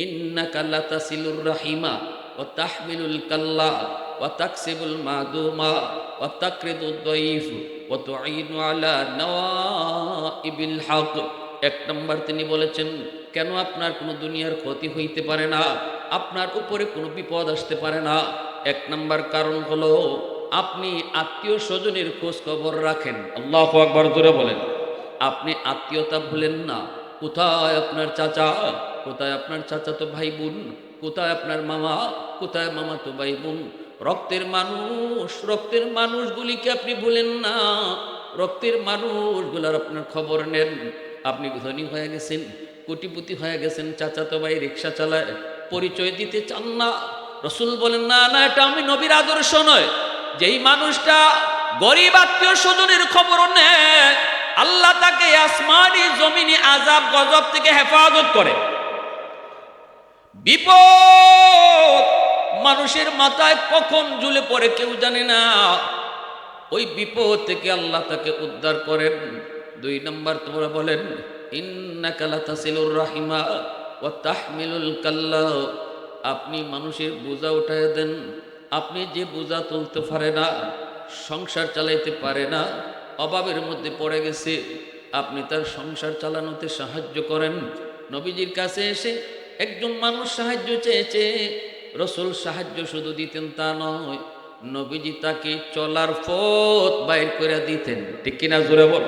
ইন্নাকা লাতাসিলুর রাহিমা ওয়া তাহমিলুল কাল্লা ওয়া তাকসিবুল মাদুমা ওয়া তাকরিদুদ দাইফ ওয়া তুঈনু আলা নওয়াইবিল হক। এক নম্বর তিনি বলেছেন, কেন আপনার কোনো দুনিয়ার ক্ষতি হইতে পারে না, আপনার উপরে কোনো বিপদ আসতে পারে না? এক নম্বর কারণ হলো আপনি আত্মীয় স্বজনের খোঁজ খবর রাখেন। আল্লাহু আকবার, জোরে বলেন। আপনি আত্মীয়তা ভুলেন না। কোথায় আপনার চাচা, কোথায় আপনার চাচাতো ভাই বোন, কোথায় আপনার মামা, কোথায় মামাতো ভাই বোন? রক্তের মানুষ, রক্তের মানুষগুলিকে আপনি ভুলেন না। রক্তের মানুষগুলার আপনার খবর নেন। আপনি ধনী হয়ে গেছেন, কোটিপতি হয়ে গেছেন, চাচাতো ভাই রিক্সা চালায়, পরিচয় দিতে চান না। রসুল বলেন, না না, এটা আমি নবীর আদর্শ নয়। যেই মানুষটা গরিব আত্মীয় স্বজনের খবর নেয়, আল্লাহ তাকে আসমানি জমিনি আযাব গজব থেকে হেফাজত করে। বিপদ মানুষের মাথায় কখন ঝুলে পড়ে কেউ জানে না। ওই বিপদ থেকে আল্লাহ তাকে উদ্ধার করেন। দুই নম্বর তোমরা বলেন, ইন্নাকা লাতাসিলুর রাহিমা ওয়া তাহমিলুল কাল্লা। আপনি মানুষের বোঝা উঠায় দেন। আপনি যে বোঝা তুলতে পারে না, সংসার চালাইতে পারে না, অভাবের মধ্যে পড়ে গেছে, আপনি তার সংসার চালানোতে সাহায্য করেন। নবীজির কাছে এসে একজন মানুষ সাহায্য চেয়েছে, রসুল সাহায্য শুধু দিতেন তা নয়, নবীজি তাকে চলার পথ বাইর করে দিতেন। ঠিক কিনা, জোরে বল।